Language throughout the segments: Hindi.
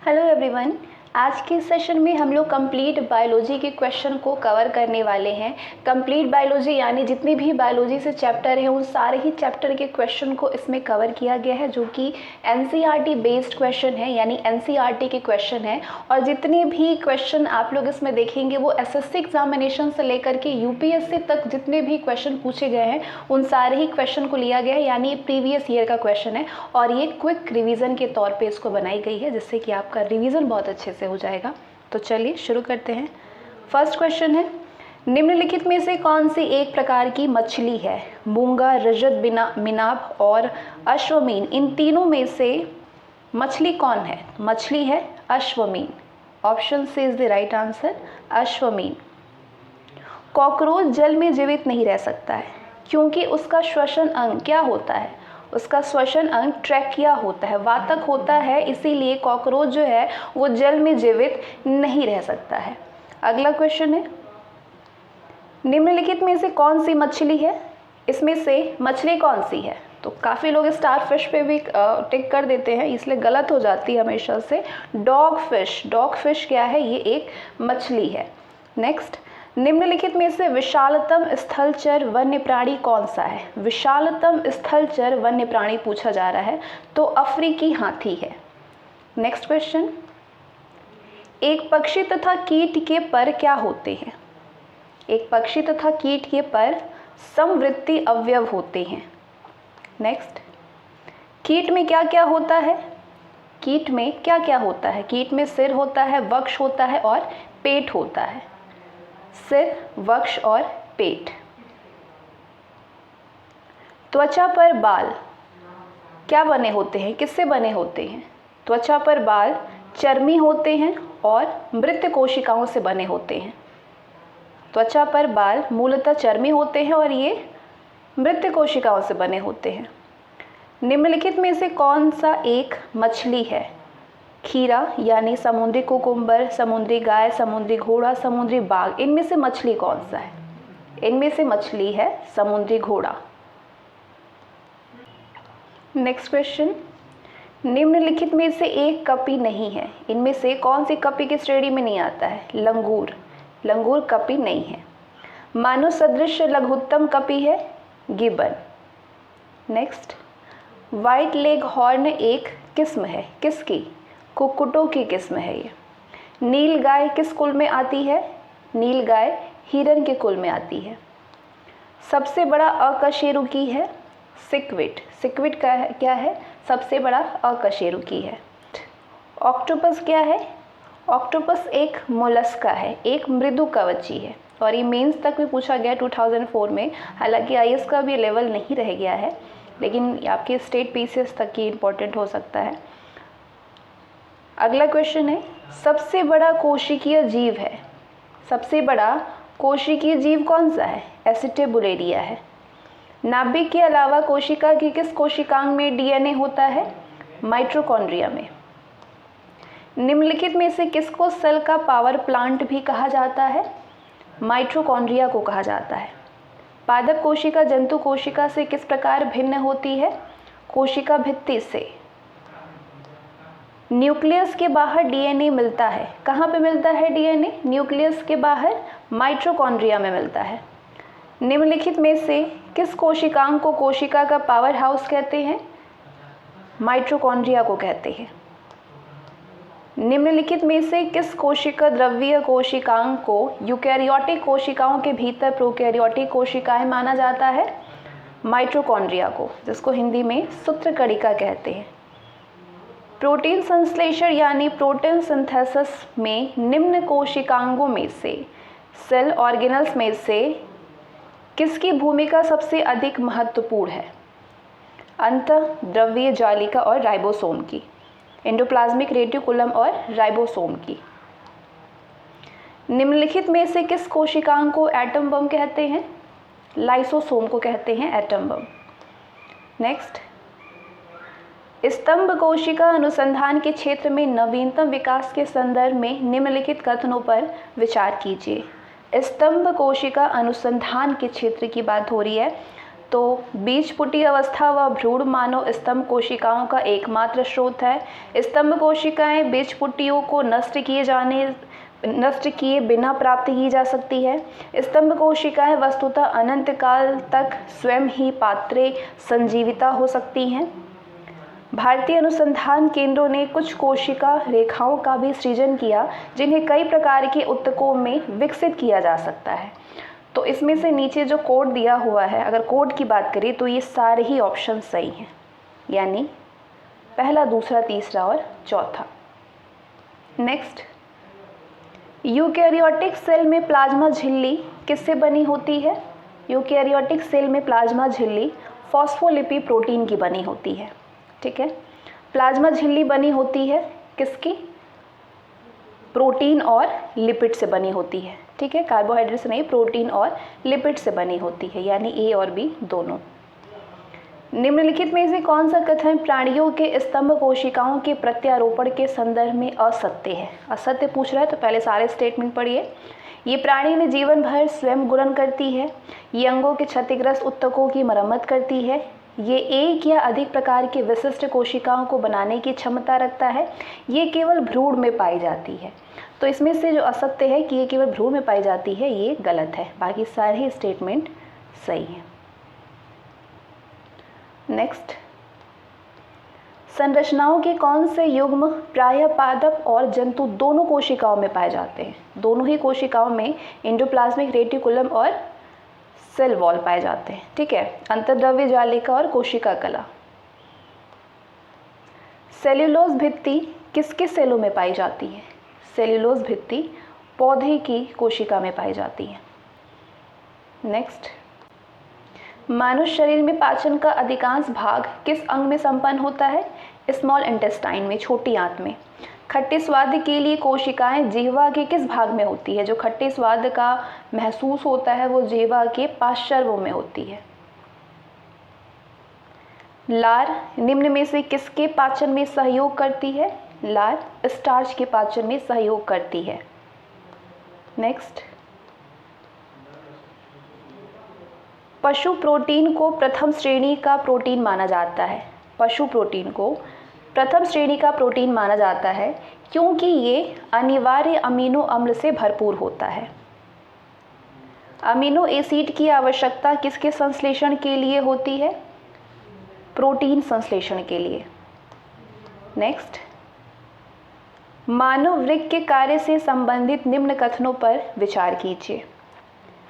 Hello everyone. आज के सेशन में हम लोग कंप्लीट बायोलॉजी के क्वेश्चन को कवर करने वाले हैं। कंप्लीट बायोलॉजी यानी जितनी भी बायोलॉजी से चैप्टर हैं उन सारे ही चैप्टर के क्वेश्चन को इसमें कवर किया गया है, जो कि एनसीईआरटी बेस्ड क्वेश्चन है, यानी एनसीईआरटी के क्वेश्चन हैं। और जितने भी क्वेश्चन आप लोग इसमें देखेंगे वो एसएससी एग्जामिनेशन से लेकर के यूपीएससी तक जितने भी क्वेश्चन पूछे गए हैं उन सारे ही क्वेश्चन को लिया गया है, यानी प्रीवियस ईयर का क्वेश्चन है। और ये क्विक रिविज़न के तौर पर इसको बनाई गई है, जिससे कि आपका रिविज़न बहुत अच्छे से हो जाएगा। तो चलिए शुरू करते हैं। फर्स्ट क्वेश्चन है, निम्नलिखित में से कौन सी एक प्रकार की मछली है? मूंगा, रजत, मिनाप और अश्वमीन, इन तीनों में से मछली कौन है? मछली है अश्वमीन। Option C is the right answer, अश्वमीन। कॉकरोच जल में जीवित नहीं रह सकता है क्योंकि उसका श्वसन अंग क्या होता है? उसका श्वसन अंग ट्रैकिया होता है, वातक होता है, इसीलिए कॉकरोच जो है वो जल में जीवित नहीं रह सकता है। अगला क्वेश्चन है, निम्नलिखित में से कौन सी मछली है? इसमें से मछली कौन सी है? तो काफ़ी लोग स्टार फिश पे भी टिक कर देते हैं, इसलिए गलत हो जाती है हमेशा से। डॉग फिश, डॉग फिश क्या है? ये एक मछली है। नेक्स्ट, निम्नलिखित में से विशालतम स्थलचर वन्य प्राणी कौन सा है? विशालतम स्थलचर वन्य प्राणी पूछा जा रहा है, तो अफ्रीकी हाथी है। नेक्स्ट क्वेश्चन, एक पक्षी तथा कीट के पर क्या होते हैं? एक पक्षी तथा कीट के पर समवृत्ति अवयव होते हैं। नेक्स्ट, कीट में क्या क्या होता है? कीट में क्या क्या होता है? कीट में सिर होता है, वक्ष होता है और पेट होता है। सिर, वक्ष और पेट। त्वचा पर बाल क्या बने होते हैं? किससे बने होते हैं? त्वचा पर बाल चर्मी होते हैं और मृत कोशिकाओं से बने होते हैं। त्वचा पर बाल मूलतः चर्मी होते हैं और ये मृत कोशिकाओं से बने होते हैं। निम्नलिखित में से कौन सा एक मछली है? खीरा यानी समुद्री कुकुम्बर, समुद्री गाय, समुद्री घोड़ा, समुद्री बाघ, इनमें से मछली कौन सा है? इनमें से मछली है समुद्री घोड़ा। नेक्स्ट क्वेश्चन, निम्नलिखित में से एक कपी नहीं है। इनमें से कौन सी कपी की श्रेणी में नहीं आता है? लंगूर, लंगूर कपी नहीं है। मानव सदृश लघुत्तम कपी है gibbon. Next, white leg horn एक किस्म है, किसकी? कुक्कुटों की किस्म है ये। नील गाय किस कुल में आती है? नील गाय हिरन के कुल में आती है। सबसे बड़ा अकशेरुकी है सिक्विड, सिक्विड का है क्या है? सबसे बड़ा अकशेरुकी है। ऑक्टोपस क्या है? ऑक्टोपस एक मोलस्का है, एक मृदु कवची है। और ये मेंस तक भी पूछा गया 2004 में, हालांकि आईएएस का भी लेवल नहीं रह गया है, लेकिन आपके स्टेट पीसीएस तक की इम्पोर्टेंट हो सकता है। अगला क्वेश्चन है, सबसे बड़ा कोशिकीय जीव है। सबसे बड़ा कोशिकीय जीव कौन सा है? एसिटेबुलेरिया है। नाभिक के अलावा कोशिका की किस कोशिकांग में डीएनए होता है? माइटोकॉन्ड्रिया में। निम्नलिखित में से किसको सेल का पावर प्लांट भी कहा जाता है? माइटोकॉन्ड्रिया को कहा जाता है। पादप कोशिका जंतु कोशिका से किस प्रकार भिन्न होती है? कोशिका भित्ति से। न्यूक्लियस के बाहर डीएनए मिलता है, कहाँ पे मिलता है डीएनए? न्यूक्लियस के बाहर माइटोकॉन्ड्रिया में मिलता है। निम्नलिखित में से किस कोशिकांग को कोशिका का पावर हाउस कहते हैं? माइटोकॉन्ड्रिया को कहते हैं। निम्नलिखित में से किस कोशिका द्रव्यीय कोशिकांग को यूकैरियोटिक कोशिकाओं के भीतर प्रोकैरियोटिक कोशिकाएं माना जाता है? माइटोकॉन्ड्रिया को, जिसको हिंदी में सूत्रकणिका कहते हैं। प्रोटीन संश्लेषण यानी प्रोटीन सिंथेसिस में निम्न कोशिकांगों में से, सेल ऑर्गेनल्स में से किसकी भूमिका सबसे अधिक महत्वपूर्ण है? अंतःद्रव्यीय जालिका और राइबोसोम की, एंडोप्लाज्मिक रेटिकुलम और राइबोसोम की। निम्नलिखित में से किस कोशिकांग को एटम बम कहते हैं? लाइसोसोम को कहते हैं एटम बम। नेक्स्ट, स्तंभ कोशिका अनुसंधान के क्षेत्र में नवीनतम विकास के संदर्भ में निम्नलिखित कथनों पर विचार कीजिए। स्तंभ कोशिका अनुसंधान के क्षेत्र की बात हो रही है, तो बीजपुटी अवस्था व भ्रूण मानव स्तंभ कोशिकाओं का एकमात्र स्रोत है। स्तंभ कोशिकाएं बीजपुटियों को नष्ट किए बिना प्राप्त की जा सकती है। स्तंभ कोशिकाएं वस्तुतः अनंत काल तक स्वयं ही पात्रे संजीविता हो सकती हैं। भारतीय अनुसंधान केंद्रों ने कुछ कोशिका रेखाओं का भी सृजन किया जिन्हें कई प्रकार के ऊतकों में विकसित किया जा सकता है। तो इसमें से नीचे जो कोड दिया हुआ है, अगर कोड की बात करें तो ये सारे ही ऑप्शन सही हैं, यानी पहला, दूसरा, तीसरा और चौथा। नेक्स्ट, यूकैरियोटिक सेल में प्लाज्मा झिल्ली किससे बनी होती है? यूकैरियोटिक सेल में प्लाज्मा झिल्ली फॉस्फोलिपिड प्रोटीन की बनी होती है। ठीक है, प्लाज्मा झिल्ली बनी होती है किसकी? प्रोटीन और लिपिड से बनी होती है। ठीक है, कार्बोहाइड्रेट से नहीं, प्रोटीन और लिपिड से बनी होती है, यानी ए और बी दोनों। निम्नलिखित में से कौन सा कथन प्राणियों के स्तंभ कोशिकाओं के प्रत्यारोपण के संदर्भ में असत्य है? असत्य पूछ रहा है तो पहले सारे स्टेटमेंट पढ़िए। ये प्राणी में जीवन भर स्वयं गुणन करती है। ये अंगों के क्षतिग्रस्त ऊतकों की मरम्मत करती है। ये एक या अधिक प्रकार के विशिष्ट कोशिकाओं को बनाने की क्षमता रखता है। ये केवल भ्रूण में पाई जाती है। तो इसमें से जो असत्य है कि ये केवल भ्रूण में पाई जाती है, ये गलत है। बाकी सारे स्टेटमेंट सही हैं। नेक्स्ट, संरचनाओं के कौन से युग्म प्रायः पादप और जंतु दोनों कोशिकाओं में पाए जाते हैं? दोनों ही कोशिकाओं में एंडोप्लाज्मिक रेटिकुलम और सेल वॉल पाए जाते हैं। ठीक है, अंतर्द्रव्य जालिका और कोशिका कला। सेल्यूलोज भित्ति किसके सेलों में पाई जाती है? सेल्यूलोज भित्ति पौधे की कोशिका में पाई जाती है। नेक्स्ट, मानुष्य शरीर में पाचन का अधिकांश भाग किस अंग में संपन्न होता है? स्मॉल इंटेस्टाइन में, छोटी आंत में। खट्टे स्वाद के लिए कोशिकाएं जिह्वा के किस भाग में होती है? जो खट्टे स्वाद का महसूस होता है वो जिह्वा के पार्श्वों में होती है। लार निम्न में से किसके पाचन में सहयोग करती है? लार स्टार्च के पाचन में सहयोग करती है। नेक्स्ट, पशु प्रोटीन को प्रथम श्रेणी का प्रोटीन माना जाता है। पशु प्रोटीन को प्रथम श्रेणी का प्रोटीन माना जाता है क्योंकि ये अनिवार्य अमीनो अम्ल से भरपूर होता है। अमीनो एसिड की आवश्यकता किसके संश्लेषण के लिए होती है? प्रोटीन संश्लेषण के लिए। नेक्स्ट, मानव वृक्क के कार्य से संबंधित निम्न कथनों पर विचार कीजिए।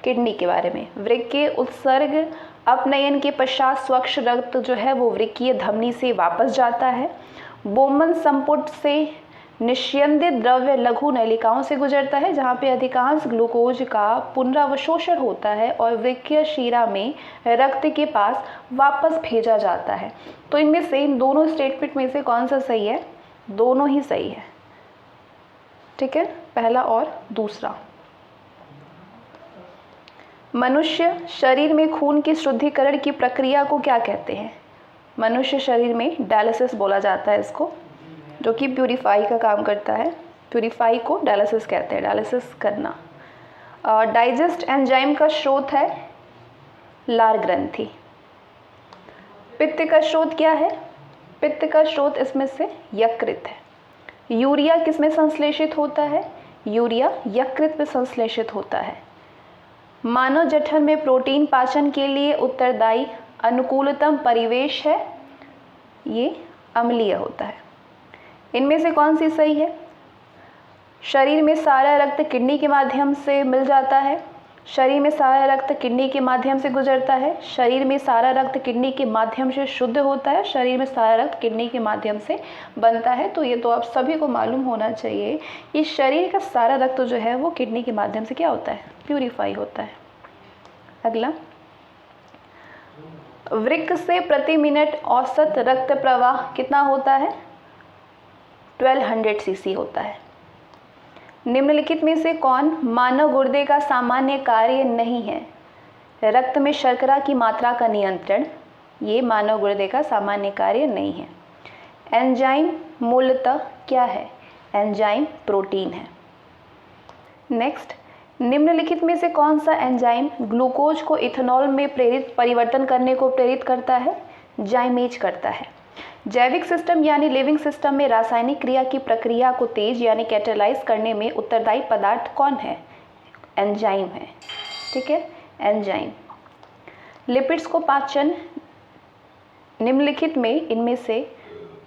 किडनी के बारे में, वृक्क के उत्सर्ग अपनयन के पश्चात स्वच्छ रक्त जो है वो वृक्कीय धमनी से वापस जाता है। बोमन संपुट से निस्यंदित द्रव्य लघु नलिकाओं से गुजरता है जहाँ पे अधिकांश ग्लूकोज का पुनरावशोषण होता है और वृक्कीय शिरा में रक्त के पास वापस भेजा जाता है। तो इनमें से इन दोनों स्टेटमेंट में से कौन सा सही है? दोनों ही सही है। ठीक है, पहला और दूसरा। मनुष्य शरीर में खून की शुद्धिकरण की प्रक्रिया को क्या कहते हैं? मनुष्य शरीर में डायलिसिस बोला जाता है इसको, जो कि प्यूरिफाई का काम करता है। प्यूरिफाई को डायलिसिस कहते हैं, डायलिसिस करना। डाइजेस्ट एंजाइम का स्रोत है लार ग्रंथि। पित्त का स्रोत क्या है? पित्त का स्रोत इसमें से यकृत है। यूरिया किस में संश्लेषित होता है? यूरिया यकृत में संश्लेषित होता है। मानव जठर में प्रोटीन पाचन के लिए उत्तरदायी अनुकूलतम परिवेश है, ये अम्लीय होता है। इनमें से कौन सी सही है? शरीर में सारा रक्त किडनी के माध्यम से मिल जाता है। शरीर में सारा रक्त किडनी के माध्यम से गुजरता है। शरीर में सारा रक्त किडनी के माध्यम से शुद्ध होता है। शरीर में सारा रक्त किडनी के माध्यम से बनता है। तो ये तो आप सभी को मालूम होना चाहिए, ये शरीर का सारा रक्त जो है वो किडनी के माध्यम से क्या होता है? प्यूरिफाई होता है। अगला, वृक्क से प्रति मिनट औसत रक्त प्रवाह कितना होता है? 1200 सीसी होता है। निम्नलिखित में से कौन मानव गुर्दे का सामान्य कार्य नहीं है? रक्त में शर्करा की मात्रा का नियंत्रण, ये मानव गुर्दे का सामान्य कार्य नहीं है। एंजाइम मूलतः क्या है? एंजाइम प्रोटीन है। नेक्स्ट, निम्नलिखित में से कौन सा एंजाइम ग्लूकोज को इथेनॉल में परिवर्तन करने को प्रेरित करता है? जाइमेज करता है। जैविक सिस्टम यानी लिविंग सिस्टम में रासायनिक क्रिया की प्रक्रिया को तेज यानी कैटालाइज करने में उत्तरदायी पदार्थ कौन है? एंजाइम है। ठीक है, एंजाइम। लिपिड्स को पाचन निम्नलिखित में इनमें से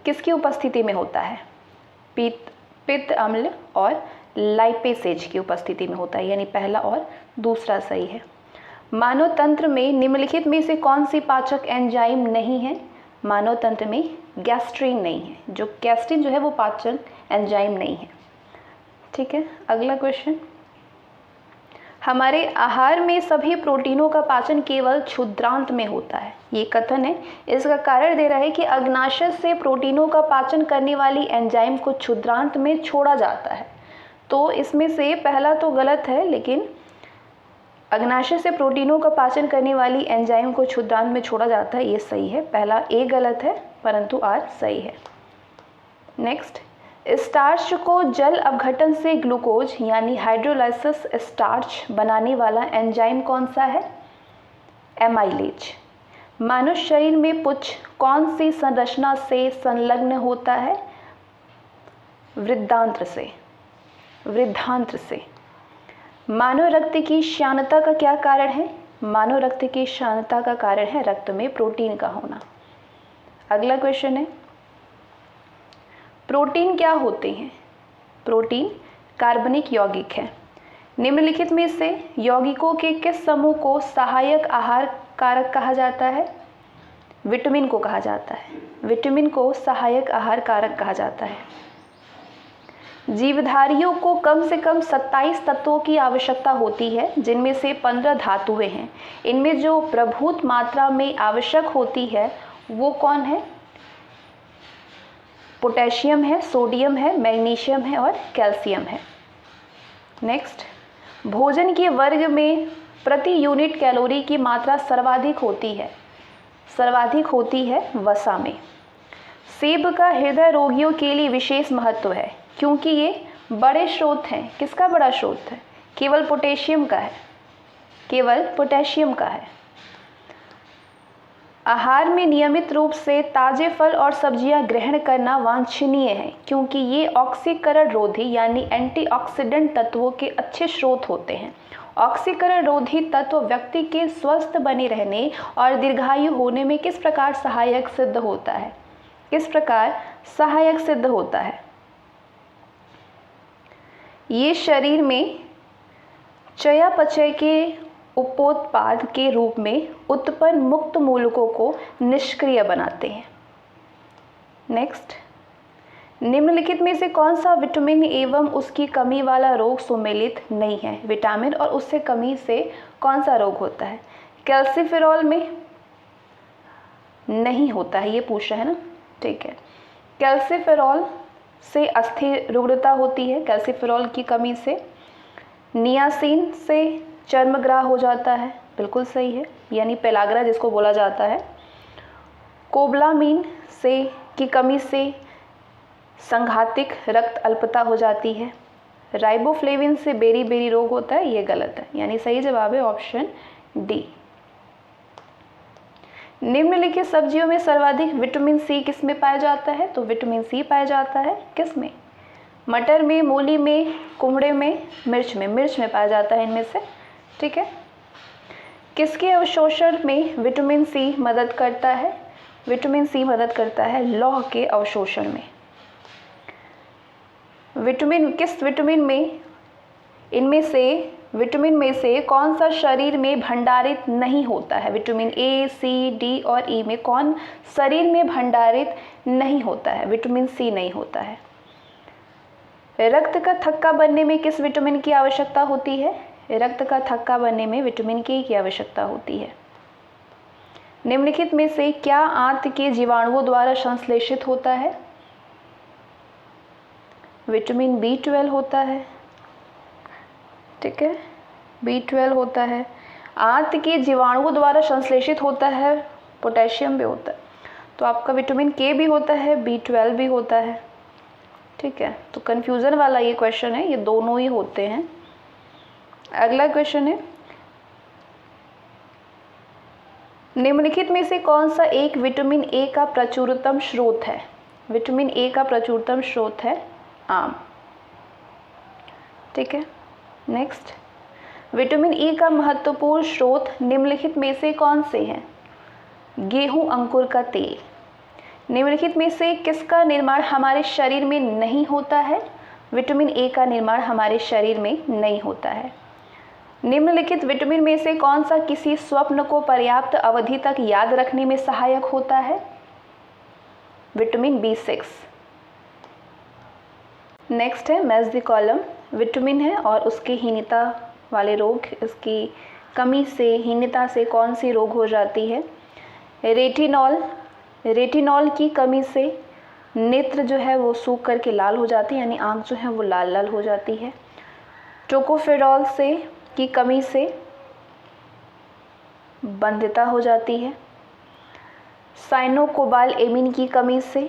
किसकी उपस्थिति में होता है? पित्त अम्ल और लाइपेसेज की उपस्थिति में होता है, यानी पहला और दूसरा सही है। मानव तंत्र में निम्नलिखित में से कौन सी पाचक एंजाइम नहीं है? मानव तंत्र में गैस्ट्रिन नहीं है। जो गैस्ट्रिन जो है वो पाचक एंजाइम नहीं है। ठीक है, अगला क्वेश्चन। हमारे आहार में सभी प्रोटीनों का पाचन केवल क्षुद्रांत में होता है, ये कथन है। इसका कारण दे रहा है कि अग्नाशय से प्रोटीनों का पाचन करने वाली एंजाइम को क्षुद्रांत में छोड़ा जाता है। तो इसमें से पहला तो गलत है, लेकिन अग्नाशय से प्रोटीनों का पाचन करने वाली एंजाइम को क्षुद्रांत में छोड़ा जाता है, ये सही है। पहला ए गलत है परंतु आर सही है। नेक्स्ट, स्टार्च को जल अपघटन से ग्लूकोज यानी हाइड्रोलाइसिस स्टार्च बनाने वाला एंजाइम कौन सा है? एमाइलेज। मानव शरीर में पुच्छ कौन सी संरचना से संलग्न होता है? वृद्धांत्र से। वृद्धांत्र से। मानव रक्त की श्यानता का क्या कारण है? मानव रक्त की श्यानता का कारण है रक्त में प्रोटीन का होना। अगला क्वेश्चन है, प्रोटीन क्या होते हैं? प्रोटीन कार्बनिक यौगिक है। निम्नलिखित में से यौगिकों के किस समूह को सहायक आहार कारक कहा जाता है? विटामिन को कहा जाता है। विटामिन को सहायक आहार कारक कहा जाता है। जीवधारियों को कम से कम 27 तत्वों की आवश्यकता होती है, जिनमें से 15 धातुएं हैं। इनमें जो प्रभुत मात्रा में आवश्यक होती है वो कौन है? पोटेशियम है, सोडियम है, मैग्नीशियम है और कैल्शियम है। नेक्स्ट, भोजन के वर्ग में प्रति यूनिट कैलोरी की मात्रा सर्वाधिक होती है। सर्वाधिक होती है वसा में। सेब का हृदय रोगियों के लिए विशेष महत्व है क्योंकि ये बड़े स्रोत हैं। किसका बड़ा स्रोत है? केवल पोटेशियम का है। केवल पोटेशियम का है। आहार में नियमित रूप से ताजे फल और सब्जियां ग्रहण करना वांछनीय है क्योंकि ये ऑक्सीकरण रोधी यानी एंटीऑक्सीडेंट तत्वों के अच्छे स्रोत होते हैं। ऑक्सीकरण रोधी तत्व व्यक्ति के स्वस्थ बने रहने और दीर्घायु होने में किस प्रकार सहायक सिद्ध होता है? किस प्रकार सहायक सिद्ध होता है? ये शरीर में चयापचय के उपोत्पाद के रूप में उत्पन्न मुक्त मूलकों को निष्क्रिय बनाते हैं। नेक्स्ट, निम्नलिखित में से कौन सा विटामिन एवं उसकी कमी वाला रोग सुमेलित नहीं है? विटामिन और उससे कमी से कौन सा रोग होता है? कैल्सिफेरॉल में नहीं होता है, ये पूछ रहा है ना। ठीक है, कैल्सिफेरॉल से अस्थिर रुग्णता होती है, कैल्सिफेरॉल की कमी से। नियासिन से चर्मग्राह हो जाता है, बिल्कुल सही है, यानी पेलाग्रा जिसको बोला जाता है। कोबलामीन से की कमी से संघातिक रक्त अल्पता हो जाती है। राइबोफ्लेविन से बेरी बेरी रोग होता है, ये गलत है, यानी सही जवाब है ऑप्शन डी। निम्नलिखित सब्जियों में सर्वाधिक विटामिन सी किस में पाया जाता है? तो विटामिन सी पाया जाता है किस में? मटर में, मूली में, कुमड़े में, मिर्च में। मिर्च में पाया जाता है इनमें से। ठीक है, किसके अवशोषण में विटामिन सी मदद करता है? विटामिन सी मदद करता है लौह के अवशोषण में। किस विटामिन में इनमें से विटामिन में से कौन सा शरीर में भंडारित नहीं होता है? विटामिन ए, सी, डी और ई में कौन शरीर में भंडारित नहीं होता है? विटामिन सी नहीं होता है। रक्त का थक्का बनने में किस विटामिन की आवश्यकता होती है? रक्त का थक्का बनने में विटामिन के की आवश्यकता होती है। निम्नलिखित में से क्या आंत के जीवाणुओं द्वारा संश्लेषित होता है? विटामिन B12 होता है। ठीक है, B12 होता है। आंत के जीवाणुओं द्वारा संश्लेषित होता है, पोटेशियम भी होता है। तो आपका विटामिन के भी होता है, B12 भी होता है। ठीक है, तो कन्फ्यूज़न वाला ये क्वेश्चन है, ये दोनों ही होते हैं। अगला क्वेश्चन है, निम्नलिखित में से कौन सा एक विटामिन ए का प्रचुरतम स्रोत है? विटामिन ए का प्रचुरतम स्रोत है आम। ठीक है, नेक्स्ट, विटामिन ई का महत्वपूर्ण स्रोत निम्नलिखित में से कौन से हैं? गेहूं अंकुर का तेल। निम्नलिखित में से किसका निर्माण हमारे शरीर में नहीं होता है? विटामिन ए का निर्माण हमारे शरीर में नहीं होता है। निम्नलिखित विटामिन में से कौन सा किसी स्वप्न को पर्याप्त अवधि तक याद रखने में सहायक होता है? Vitamin B6। नेक्स्ट है मैच द कॉलम। विटामिन है और उसकी हीनता वाले रोग, इसकी कमी से, हीनता से कौन सी रोग हो जाती है? रेटिनॉल। रेटिनॉल की कमी से नेत्र जो है वो सूख करके लाल हो जाती है, यानी आँख जो है वो लाल लाल हो जाती है। टोकोफेरॉल से की कमी से बंध्यता हो जाती है। साइनोकोबालएमिन की कमी से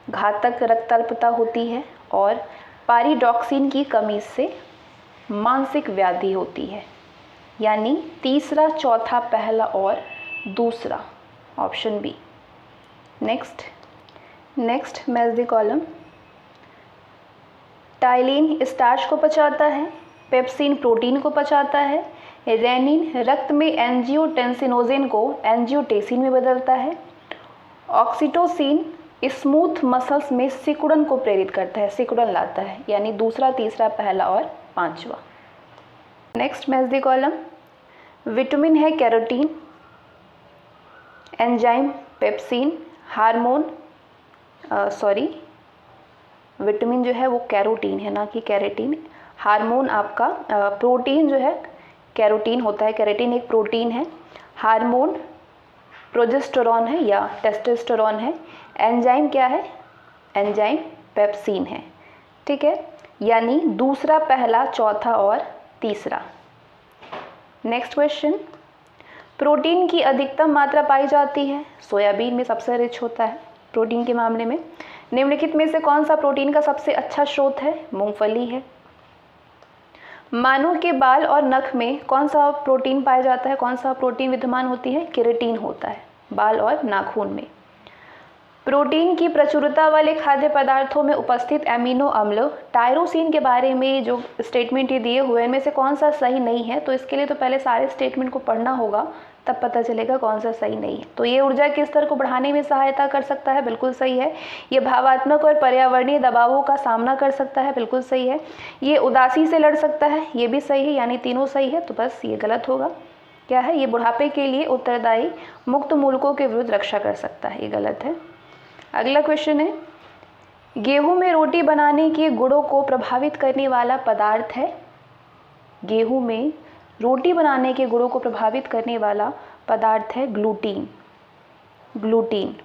घातक रक्ताल्पता होती है और पारिडॉक्सिन की कमी से मानसिक व्याधि होती है। यानी तीसरा, चौथा, पहला और दूसरा, option B. Next match the column. Ptyalin starch को पचाता है, पेप्सिन प्रोटीन को पचाता है, रेनिन रक्त में एंजियोटेंसिनोजेन को एंजियोटेंसिन में बदलता है, ऑक्सीटोसिन स्मूथ मसल्स में सिकुड़न को प्रेरित करता है, सिकुड़न लाता है। यानी दूसरा, तीसरा, पहला और पांचवा। Next match the column. Vitamin है carotene, enzyme pepsin, hormone vitamin जो है वो कैरोटीन है, ना कि कैरेटीन। हार्मोन आपका प्रोटीन जो है कैरोटीन होता है, कैरेटीन एक प्रोटीन है। हार्मोन प्रोजेस्टेरॉन है या टेस्टोस्टेरोन है। एंजाइम क्या है? एंजाइम पेप्सिन है। ठीक है, यानी दूसरा, पहला, चौथा और तीसरा। नेक्स्ट क्वेश्चन, प्रोटीन की अधिकतम मात्रा पाई जाती है सोयाबीन में, सबसे रिच होता है प्रोटीन के मामले में। निम्नलिखित में से कौन सा प्रोटीन का सबसे अच्छा स्रोत है? मूंगफली है। मानव के बाल और नख में कौन सा प्रोटीन पाया जाता है? कौन सा प्रोटीन विद्यमान होती है? केराटिन होता है बाल और नाखून में। प्रोटीन की प्रचुरता वाले खाद्य पदार्थों में उपस्थित एमिनो अम्ल टायरोसिन के बारे में जो स्टेटमेंट ये दिए हुए हैं इनमें से कौन सा सही नहीं है? तो इसके लिए तो पहले सारे स्टेटमेंट को पढ़ना होगा, तब पता चलेगा कौन सा सही नहीं है। तो ये ऊर्जा के स्तर को बढ़ाने में सहायता कर सकता है, बिल्कुल सही है। ये भावात्मक और पर्यावरणीय दबावों का सामना कर सकता है, बिल्कुल सही है। ये उदासी से लड़ सकता है, ये भी सही है, यानी तीनों सही है। तो बस ये गलत होगा। क्या है? ये बुढ़ापे के लिए उत्तरदायी मुक्त मूलकों के विरुद्ध रक्षा कर सकता है, ये गलत है। अगला क्वेश्चन है, गेहूं में रोटी बनाने के गुणों को प्रभावित करने वाला पदार्थ है। गेहूं में रोटी बनाने के गुणों को प्रभावित करने वाला पदार्थ है ग्लूटीन। ग्लूटीन।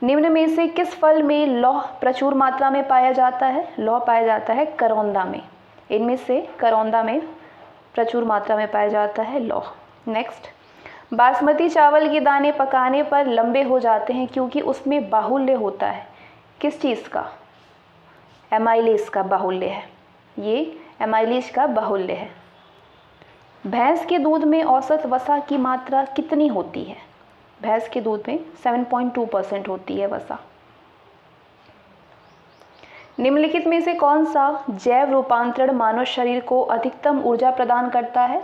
निम्न में से किस फल में लौह प्रचुर मात्रा में पाया जाता है? लौह पाया जाता है करौंदा में। इनमें से करौंदा में प्रचुर मात्रा में पाया जाता है लौह। नेक्स्ट, बासमती चावल के दाने पकाने पर लंबे हो जाते हैं क्योंकि उसमें बाहुल्य होता है। किस चीज़ का? एमाइलेज का बाहुल्य है, ये एमाइलेज का बाहुल्य है। भैंस के दूध में औसत वसा की मात्रा कितनी होती है? भैंस के दूध में 7.2% होती है वसा। निम्नलिखित में से कौन सा जैव रूपांतरण मानव शरीर को अधिकतम ऊर्जा प्रदान करता है?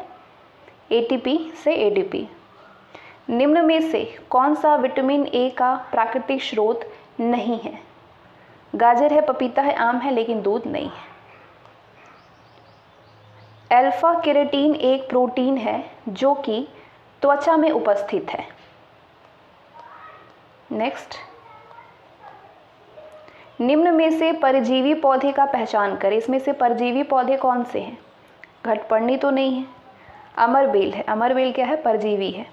ATP से ADP। निम्न में से कौन सा विटामिन ए का प्राकृतिक स्रोत नहीं है? गाजर है, पपीता है, आम है, लेकिन दूध नहीं है। अल्फा केराटिन एक प्रोटीन है जो कि त्वचा में उपस्थित है। नेक्स्ट, निम्न में से परजीवी पौधे का पहचान करें। इसमें से परजीवी पौधे कौन से हैं? घटपर्णी तो नहीं है, अमरबेल है। अमरबेल क्या है? परजीवी है।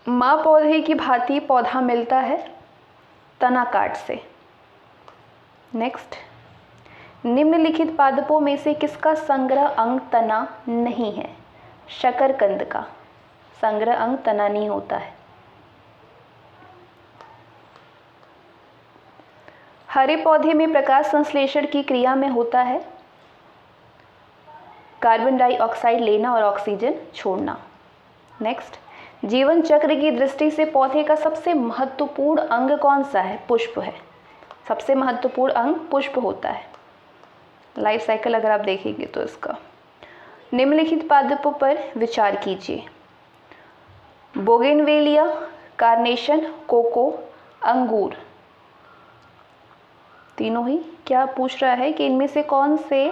माँ पौधे की भांति पौधा मिलता है तना काट से। नेक्स्ट, निम्नलिखित पादपों में से किसका संग्रह अंग तना नहीं है? शकरकंद का संग्रह अंग तना नहीं होता है। हरे पौधे में प्रकाश संश्लेषण की क्रिया में होता है कार्बन डाइऑक्साइड लेना और ऑक्सीजन छोड़ना। नेक्स्ट, जीवन चक्र की दृष्टि से पौधे का सबसे महत्वपूर्ण अंग कौन सा है? पुष्प है। सबसे महत्वपूर्ण अंग पुष्प होता है। लाइफ साइकिल अगर आप देखेंगे तो इसका। निम्नलिखित पादपों पर विचार कीजिए। बोगेनवेलिया, कार्नेशन, कोको, अंगूर, तीनों ही क्या पूछ रहा है कि इनमें से कौन से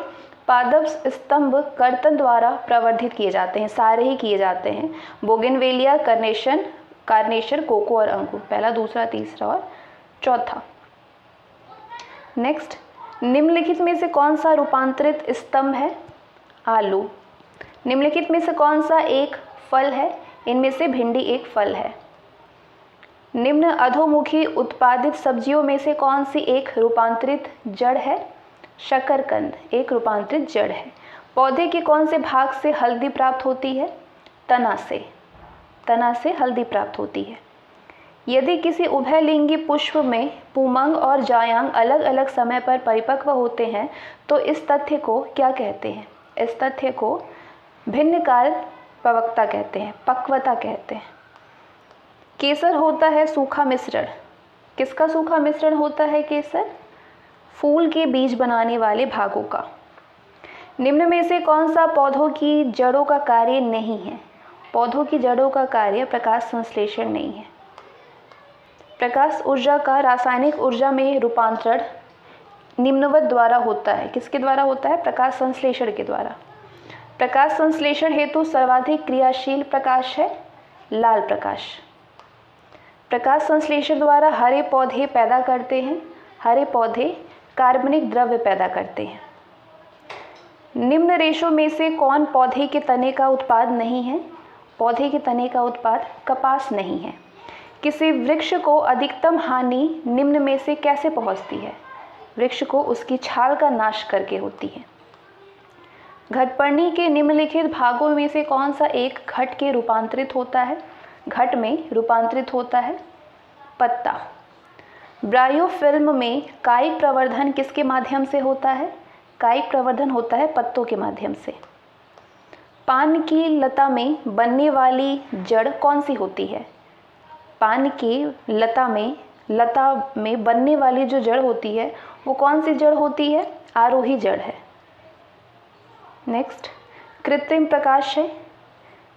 पादप स्तंभ कर्तन द्वारा प्रवर्धित किए जाते हैं? सारे ही किए जाते हैं। बोगेनवेलिया, कार्नेशन, कोको और अंगूर, पहला, दूसरा, तीसरा और चौथा। नेक्स्ट, निम्नलिखित में से कौन सा रूपांतरित स्तंभ है? आलू। निम्नलिखित में से कौन सा एक फल है? इनमें से भिंडी एक फल है। निम्न अधोमुखी उत्पादित सब्जियों में से कौन सी एक रूपांतरित जड़ है? शकरकंद एक रूपांतरित जड़ है। पौधे के कौन से भाग से हल्दी प्राप्त होती है? तना से। तना से हल्दी प्राप्त होती है। यदि किसी उभयलिंगी पुष्प में पुमंग और जायांग अलग अलग समय पर परिपक्व होते हैं तो इस तथ्य को क्या कहते हैं? इस तथ्य को भिन्न काल पक्वता कहते हैं, पक्वता कहते हैं। केसर होता है सूखा मिश्रण। किसका सूखा मिश्रण होता है केसर? फूल के बीज बनाने वाले भागों का। निम्न में से कौन सा पौधों की जड़ों का कार्य नहीं है? पौधों की जड़ों का कार्य प्रकाश संश्लेषण नहीं है। प्रकाश ऊर्जा का रासायनिक ऊर्जा में रूपांतरण निम्नवत द्वारा होता है। किसके द्वारा होता है? प्रकाश संश्लेषण के द्वारा। प्रकाश संश्लेषण हेतु सर्वाधिक क्रियाशील प्रकाश है लाल प्रकाश। प्रकाश संश्लेषण द्वारा हरे पौधे पैदा करते हैं। हरे पौधे कार्बनिक द्रव्य पैदा करते हैं। निम्न रेशों में से कौन पौधे के तने का उत्पाद नहीं है? पौधे के तने का उत्पाद कपास नहीं है। किसी वृक्ष को अधिकतम हानि निम्न में से कैसे पहुंचती है? वृक्ष को उसकी छाल का नाश करके होती है। घटपर्णी के निम्नलिखित भागों में से कौन सा एक घट के रूपांतरित होता है? घट में रूपांतरित होता है पत्ता। ब्रायोफिल्म में कायिक प्रवर्धन किसके माध्यम से होता है? कायिक प्रवर्धन होता है पत्तों के माध्यम से। पान की लता में बनने वाली जड़ कौन सी होती है? पान की लता में बनने वाली जो जड़ होती है वो कौन सी जड़ होती है? आरोही जड़ है। नेक्स्ट, कृत्रिम प्रकाश है।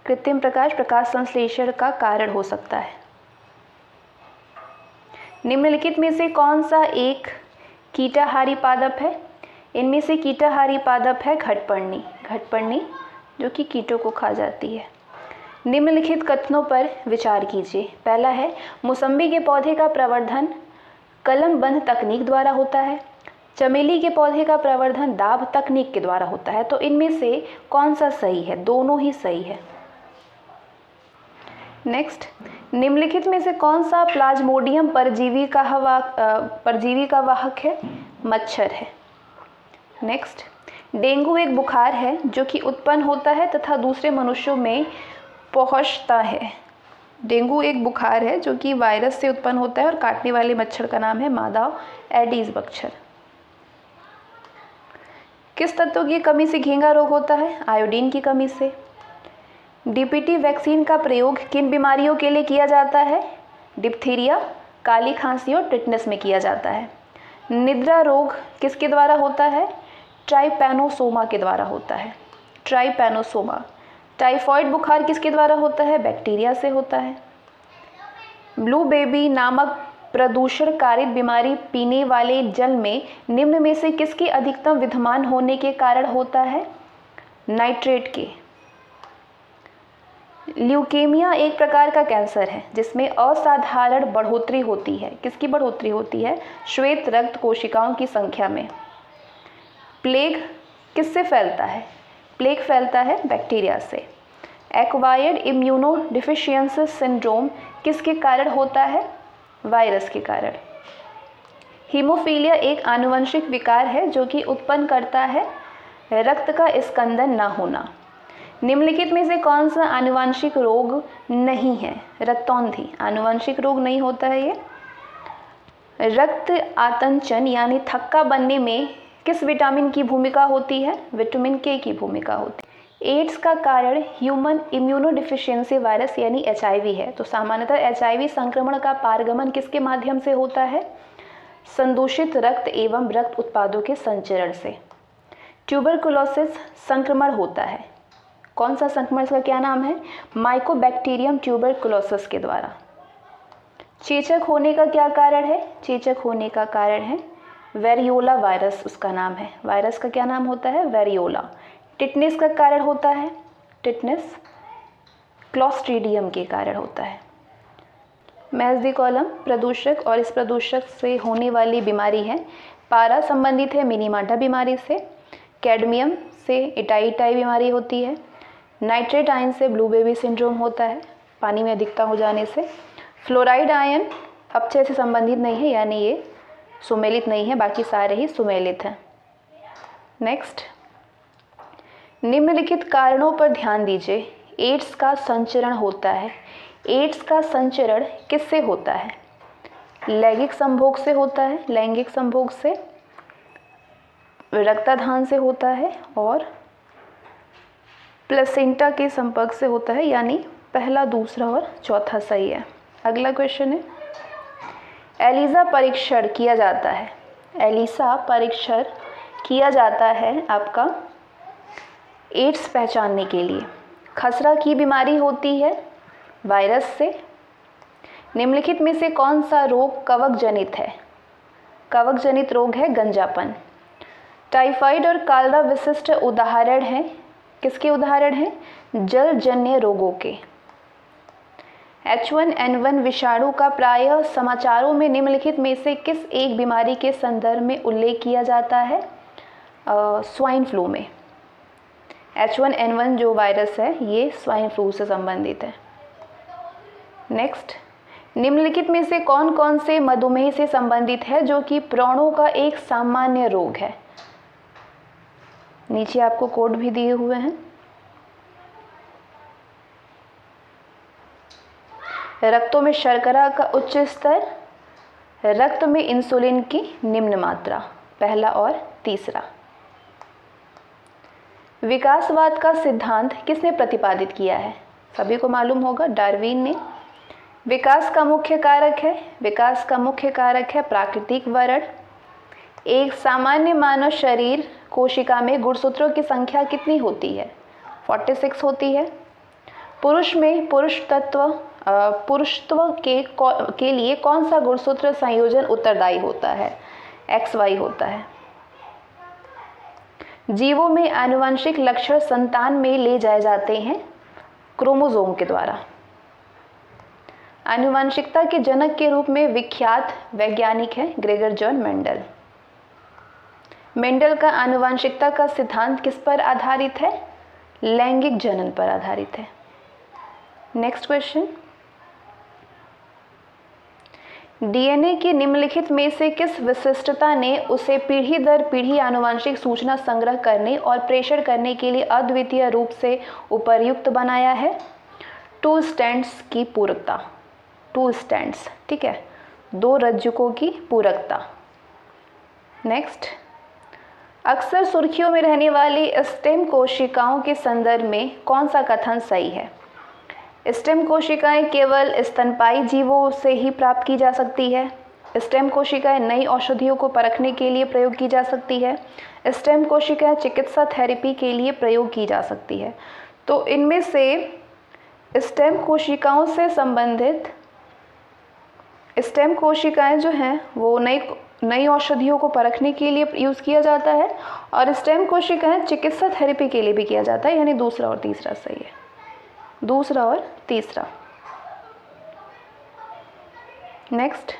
कृत्रिम प्रकाश प्रकाश संश्लेषण का कारण हो सकता है। निम्नलिखित में से कौन सा एक कीटाहारी पादप है? इनमें से कीटाहारी पादप है घटपर्णी। घटपर्णी जो कि कीटों को खा जाती है। निम्नलिखित कथनों पर विचार कीजिए। पहला है मौसम्बी के पौधे का प्रवर्धन कलमबंद तकनीक द्वारा होता है। चमेली के पौधे का प्रवर्धन दाब तकनीक के द्वारा होता है। तो इनमें से कौन सा सही है? दोनों ही सही है। नेक्स्ट, निम्नलिखित में से कौन सा प्लाज्मोडियम परजीवी का वाहक है? मच्छर है। नेक्स्ट, डेंगू एक बुखार है जो कि उत्पन्न होता है तथा दूसरे मनुष्यों में पहुंचता है। डेंगू एक बुखार है जो कि वायरस से उत्पन्न होता है और काटने वाले मच्छर का नाम है मादा एडीज मच्छर। किस तत्व की कमी से घेंघा रोग होता है? आयोडीन की कमी से। डीपीटी वैक्सीन का प्रयोग किन बीमारियों के लिए किया जाता है? डिप्थीरिया, काली खांसी और टिटनेस में किया जाता है। निद्रा रोग किसके द्वारा होता है? ट्राइपैनोसोमा के द्वारा होता है। ट्राइपैनोसोमा। टाइफॉइड बुखार किसके द्वारा होता है? बैक्टीरिया से होता है। ब्लू बेबी नामक प्रदूषण कारित बीमारी पीने वाले जल में निम्न में से किसके अधिकतम विद्यमान होने के कारण होता है? नाइट्रेट के। ल्यूकेमिया एक प्रकार का कैंसर है जिसमें असाधारण बढ़ोतरी होती है। किसकी बढ़ोतरी होती है? श्वेत रक्त कोशिकाओं की संख्या में। प्लेग किससे फैलता है? प्लेग फैलता है बैक्टीरिया से। एक्वायर्ड इम्यूनो डिफिशियंसी सिंड्रोम किसके कारण होता है? वायरस के कारण। हीमोफीलिया एक आनुवंशिक विकार है जो कि उत्पन्न करता है रक्त का स्कंदन न होना। निम्नलिखित में से कौन सा आनुवंशिक रोग नहीं है? रक्तौंधी आनुवंशिक रोग नहीं होता है ये। रक्त आतंचन यानी थक्का बनने में किस विटामिन की भूमिका होती है? विटामिन के की भूमिका होती है। एड्स का कारण ह्यूमन इम्यूनोडिफिशियेंसी वायरस यानी HIV है। तो सामान्यतः HIV संक्रमण का पारगमन किसके माध्यम से होता है? संदूषित रक्त एवं रक्त उत्पादों के संचरण से। ट्यूबरकुलोसिस संक्रमण होता है, कौन सा संक्रमण, इसका क्या नाम है? माइकोबैक्टीरियम ट्यूबरकुलोसिस के द्वारा। चेचक होने का क्या कारण है? चेचक होने का कारण है वेरियोला वायरस, उसका नाम है। वायरस का क्या नाम होता है? वेरियोला। टिटनेस का कारण होता है? टिटनेस क्लोस्ट्रीडियम के कारण होता है। Match the column. प्रदूषक और इस प्रदूषक से होने वाली बीमारी है। पारा संबंधित है मिनीमाटा बीमारी से। कैडमियम से इटाई बीमारी होती है। नाइट्रेट आयन से ब्लू बेबी सिंड्रोम होता है, पानी में अधिकता हो जाने से। फ्लोराइड आयन अपचय से संबंधित नहीं है, यानी ये सुमेलित नहीं है, बाकी सारे ही सुमेलित हैं। नेक्स्ट, निम्नलिखित कारणों पर ध्यान दीजिए। एड्स का संचरण होता है। एड्स का संचरण किससे होता है? लैंगिक संभोग से होता है, लैंगिक संभोग से, रक्ताधान से होता है और प्लेसेंटा के संपर्क से होता है, यानी पहला, दूसरा और चौथा सही है। अगला क्वेश्चन है, एलिसा परीक्षण किया जाता है। एलिसा परीक्षण किया जाता है आपका एड्स पहचानने के लिए। खसरा की बीमारी होती है वायरस से। निम्नलिखित में से कौन सा रोग कवक जनित है? कवक जनित रोग है गंजापन। टाइफाइड और कालरा विशिष्ट उदाहरण हैं, किसके उदाहरण हैं? जलजन्य रोगों के। H1N1 विषाणु का प्रायः समाचारों में निम्नलिखित में से किस एक बीमारी के संदर्भ में उल्लेख किया जाता है? स्वाइन फ्लू में। H1N1 जो वायरस है ये स्वाइन फ्लू से संबंधित है। नेक्स्ट, निम्नलिखित में से कौन कौन से मधुमेह से संबंधित है जो कि प्राणों का एक सामान्य रोग है? नीचे आपको कोड भी दिए हुए हैं। रक्तों में शर्करा का उच्च स्तर, रक्त में इंसुलिन की निम्न मात्रा, पहला और तीसरा। विकासवाद का सिद्धांत किसने प्रतिपादित किया है? सभी को मालूम होगा, डार्विन ने। विकास का मुख्य कारक है, विकास का मुख्य कारक है प्राकृतिक वर्ण। एक सामान्य मानव शरीर कोशिका में गुणसूत्रों की संख्या कितनी होती है? 46 होती है। पुरुष में पुरुषत्व के लिए कौन सा गुणसूत्र संयोजन उत्तरदायी होता है? XY होता है। जीवों में आनुवंशिक लक्षण संतान में ले जाए जाते हैं क्रोमोसोम के द्वारा। आनुवंशिकता के जनक के रूप में विख्यात वैज्ञानिक हैं ग्रेगर जॉन मेंडल। मेंडल का आनुवंशिकता का सिद्धांत किस पर आधारित है? लैंगिक जनन पर आधारित है। नेक्स्ट क्वेश्चन, डीएनए की निम्नलिखित में से किस विशिष्टता ने उसे पीढ़ी दर पीढ़ी आनुवंशिक सूचना संग्रह करने और प्रेषण करने के लिए अद्वितीय रूप से उपयुक्त बनाया है? 2 स्ट्रैंड्स की पूरकता, 2 स्ट्रैंड्स, ठीक है, 2 रज्जुकों की पूरकता। नेक्स्ट, अक्सर सुर्खियों में रहने वाली स्टेम कोशिकाओं के संदर्भ में कौन सा कथन सही है? स्टेम कोशिकाएं केवल स्तनपायी जीवों से ही प्राप्त की जा सकती है। स्टेम कोशिकाएं नई औषधियों को परखने के लिए प्रयोग की जा सकती है। स्टेम कोशिकाएं चिकित्सा थेरेपी के लिए प्रयोग की जा सकती है। तो इनमें से स्टेम कोशिकाओं से संबंधित स्टेम कोशिकाएं जो हैं वो नई औषधियों को परखने के लिए यूज़ किया जाता है, और स्टेम कोशिकाएं चिकित्सा थेरेपी के लिए भी किया जाता है, यानी दूसरा और तीसरा सही है, दूसरा और तीसरा। नेक्स्ट,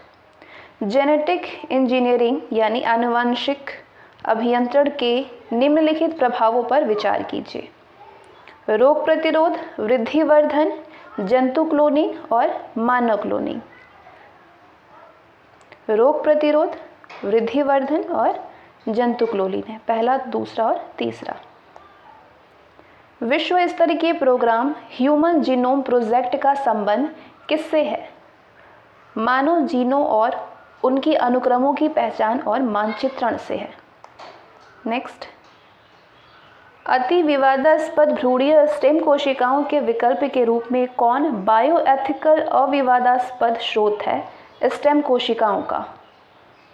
जेनेटिक इंजीनियरिंग यानी आनुवंशिक अभियंत्रण के निम्नलिखित प्रभावों पर विचार कीजिए। रोग प्रतिरोध, वृद्धिवर्धन, जंतु क्लोनिंग और मानव क्लोनिंग। रोग प्रतिरोध, वृद्धिवर्धन और जंतु क्लोनिंग है, पहला, दूसरा और तीसरा। विश्व स्तर के प्रोग्राम ह्यूमन जीनोम प्रोजेक्ट का संबंध किससे है? मानव जीनों और उनकी अनुक्रमों की पहचान और मानचित्रण से है। नेक्स्ट, अति विवादास्पद भ्रूणीय स्टेम कोशिकाओं के विकल्प के रूप में कौन बायोएथिकल अविवादास्पद स्रोत है स्टेम कोशिकाओं का?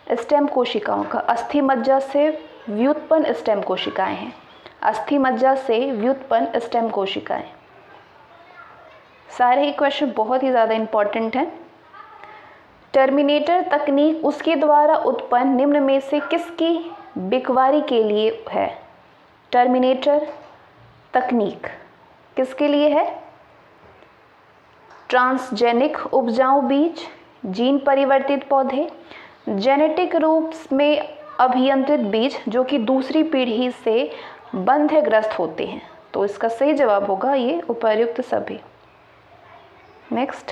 स्टेम कोशिकाओं का अस्थि मज्जा से व्युत्पन्न स्टेम कोशिकाएं हैं। अस्थि मज्जा से व्युत्पन्न स्टेम कोशिकाएं। सारे ही क्वेश्चन बहुत ही ज़्यादा इम्पॉर्टेंट हैं। टर्मिनेटर तकनीक उसके द्वारा उत्पन्न निम्न में से किसकी बिकवारी के लिए है? टर्मिनेटर तकनीक किसके लिए है? ट्रांसजेनिक उपजाऊ बीज, जीन परिवर्तित पौधे, जेनेटिक रूप में अभियंत्रित बीज जो कि दूसरी पीढ़ी से बंध्यग्रस्त होते हैं। तो इसका सही जवाब होगा ये उपर्युक्त सभी। नेक्स्ट,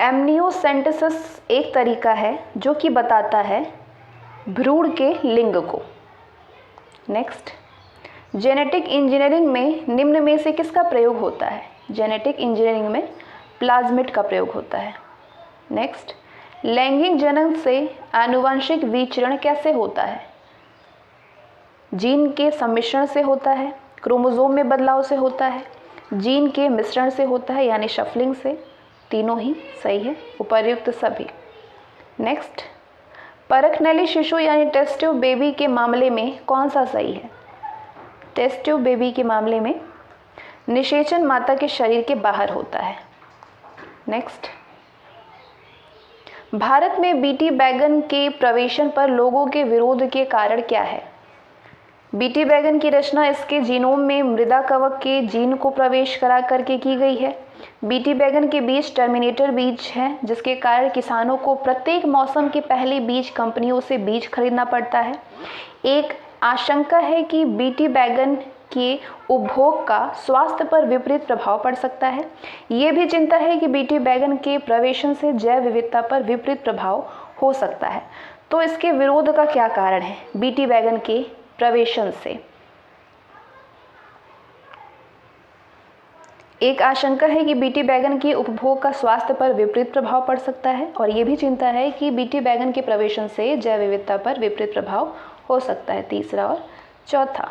एमनियोसेंटेसिस एक तरीका है जो कि बताता है भ्रूण के लिंग को। नेक्स्ट, जेनेटिक इंजीनियरिंग में निम्न में से किसका प्रयोग होता है? जेनेटिक इंजीनियरिंग में प्लाज्मिड का प्रयोग होता है। नेक्स्ट, लैंगिक जनन से आनुवंशिक विचरण कैसे होता है? जीन के सम्मिश्रण से होता है, क्रोमोसोम में बदलाव से होता है, जीन के मिश्रण से होता है यानी शफलिंग से। तीनों ही सही है, उपर्युक्त सभी। नेक्स्ट, परखनली शिशु यानी टेस्ट ट्यूब बेबी के मामले में कौन सा सही है? टेस्ट ट्यूब बेबी के मामले में निषेचन माता के शरीर के बाहर होता है। नेक्स्ट, भारत में बीटी बैगन के प्रवेशन पर लोगों के विरोध के कारण क्या है? बीटी बैगन की रचना इसके जीनोम में मृदा कवक के जीन को प्रवेश करा करके की गई है। बीटी बैगन के बीज टर्मिनेटर बीज हैं जिसके कारण किसानों को प्रत्येक मौसम के पहले बीज कंपनियों से बीज खरीदना पड़ता है। एक आशंका है कि बीटी बैगन के उपभोग का स्वास्थ्य पर विपरीत प्रभाव पड़ सकता है। ये भी चिंता है कि बीटी बैगन के प्रवेशन से जैव विविधता पर विपरीत प्रभाव हो सकता है। तो इसके विरोध का क्या कारण है? बीटी बैगन के प्रवेशन से एक आशंका है कि बीटी बैगन के उपभोग का स्वास्थ्य पर विपरीत प्रभाव पड़ सकता है और ये भी चिंता है कि बीटी बैगन के प्रवेशन से जैव विविधता पर विपरीत प्रभाव हो सकता है। तीसरा और चौथा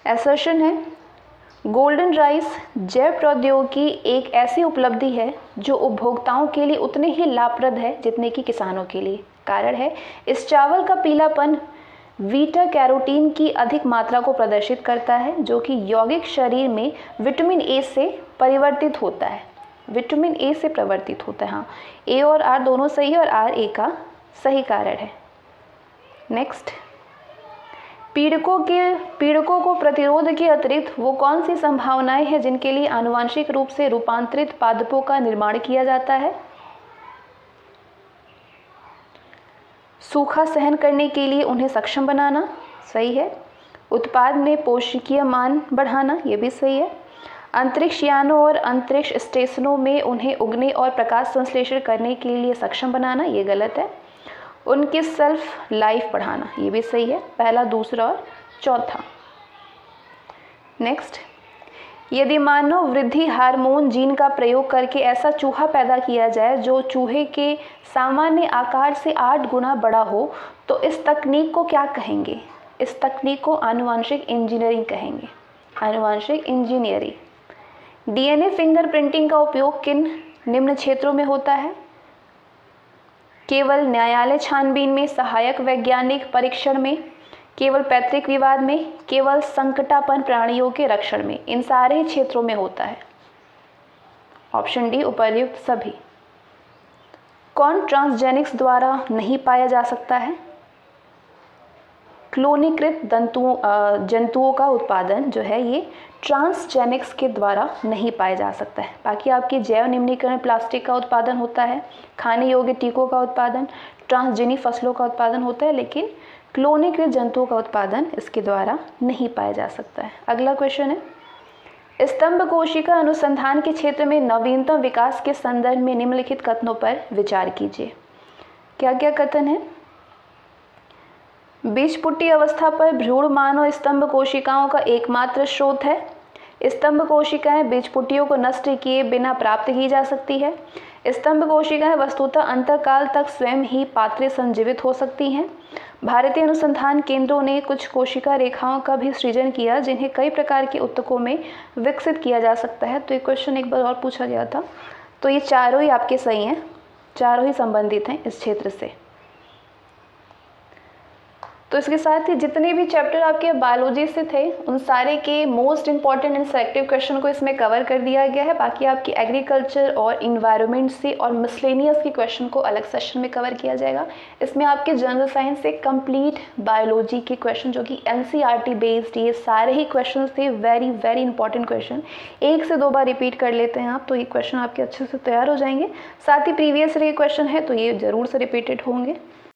असर्शन है, गोल्डन राइस जैव प्रौद्योगिकी एक ऐसी उपलब्धि है जो उपभोक्ताओं के लिए उतने ही लाभप्रद है जितने कि किसानों के लिए। कारण है, इस चावल का पीलापन बीटा कैरोटीन की अधिक मात्रा को प्रदर्शित करता है जो कि यौगिक शरीर में विटामिन ए से परिवर्तित होता है। विटामिन ए से परिवर्तित होता है। हाँ, ए और आर दोनों सही है और आर ए का सही कारण है। नेक्स्ट, पीड़कों को प्रतिरोध के अतिरिक्त वो कौन सी संभावनाएं हैं जिनके लिए आनुवांशिक रूप से रूपांतरित पादपों का निर्माण किया जाता है? सूखा सहन करने के लिए उन्हें सक्षम बनाना, सही है। उत्पाद में पोषकीय मान बढ़ाना, ये भी सही है। अंतरिक्ष यानों और अंतरिक्ष स्टेशनों में उन्हें उगने और प्रकाश संश्लेषण करने के लिए सक्षम बनाना, ये गलत है। उनकी सेल्फ लाइफ बढ़ाना, ये भी सही है। पहला, दूसरा और चौथा। नेक्स्ट, यदि मानव वृद्धि हार्मोन जीन का प्रयोग करके ऐसा चूहा पैदा किया जाए जो चूहे के सामान्य आकार से 8 गुना बड़ा हो तो इस तकनीक को क्या कहेंगे? इस तकनीक को आनुवांशिक इंजीनियरिंग कहेंगे। आनुवांशिक इंजीनियरिंग। डीएनए फिंगरप्रिंटिंग का उपयोग किन निम्न क्षेत्रों में होता है? केवल न्यायालय छानबीन में, सहायक वैज्ञानिक परीक्षण में, केवल पैतृक विवाद में, केवल संकटापन्न प्राणियों के रक्षण में। इन सारे क्षेत्रों में होता है। ऑप्शन डी, उपर्युक्त सभी। कौन ट्रांसजेनिक्स द्वारा नहीं पाया जा सकता है? क्लोनीकृत जंतुओं का उत्पादन जो है ये ट्रांसजेनिक्स के द्वारा नहीं पाया जा सकता है। बाकी आपकी जैव निम्नीकरण प्लास्टिक का उत्पादन होता है, खाने योग्य टीकों का उत्पादन, ट्रांसजेनिक फसलों का उत्पादन होता है, लेकिन क्लोनीकृत जंतुओं का उत्पादन इसके द्वारा नहीं पाया जा सकता है। अगला क्वेश्चन है, स्तंभ कोशिका अनुसंधान के क्षेत्र में नवीनतम विकास के संदर्भ में निम्नलिखित कथनों पर विचार कीजिए। क्या क्या कथन है? बीजपुट्टी अवस्था पर भ्रूण मानव स्तंभ कोशिकाओं का एकमात्र स्रोत है। स्तंभ कोशिकाएं बीजपुट्टियों को नष्ट किए बिना प्राप्त की जा सकती है। स्तंभ कोशिकाएं वस्तुतः अंतकाल तक स्वयं ही पात्रे संजीवित हो सकती हैं। भारतीय अनुसंधान केंद्रों ने कुछ कोशिका रेखाओं का भी सृजन किया जिन्हें कई प्रकार के ऊतकों में विकसित किया जा सकता है। तो ये क्वेश्चन एक बार और पूछा गया था। तो ये चारों ही आपके सही हैं, चारों ही संबंधित हैं इस क्षेत्र से। तो इसके साथ ही जितने भी चैप्टर आपके बायोलॉजी से थे उन सारे के most important and selective question को इसमें कवर कर दिया गया है। बाकी आपकी एग्रीकल्चर और इन्वायरमेंट से और मिसलेनियस के क्वेश्चन को अलग सेशन में कवर किया जाएगा। इसमें आपके जनरल साइंस से कंप्लीट बायोलॉजी के क्वेश्चन जो कि एनसीईआरटी बेस्ड, ये सारे ही क्वेश्चन थे वेरी वेरी इंपॉर्टेंट क्वेश्चन। 1 से 2 बार रिपीट कर लेते हैं आप तो ये क्वेश्चन आपके अच्छे से तैयार हो जाएंगे। साथ ही प्रीवियस ईयर के क्वेश्चन है तो ये जरूर से रिपीटेड होंगे।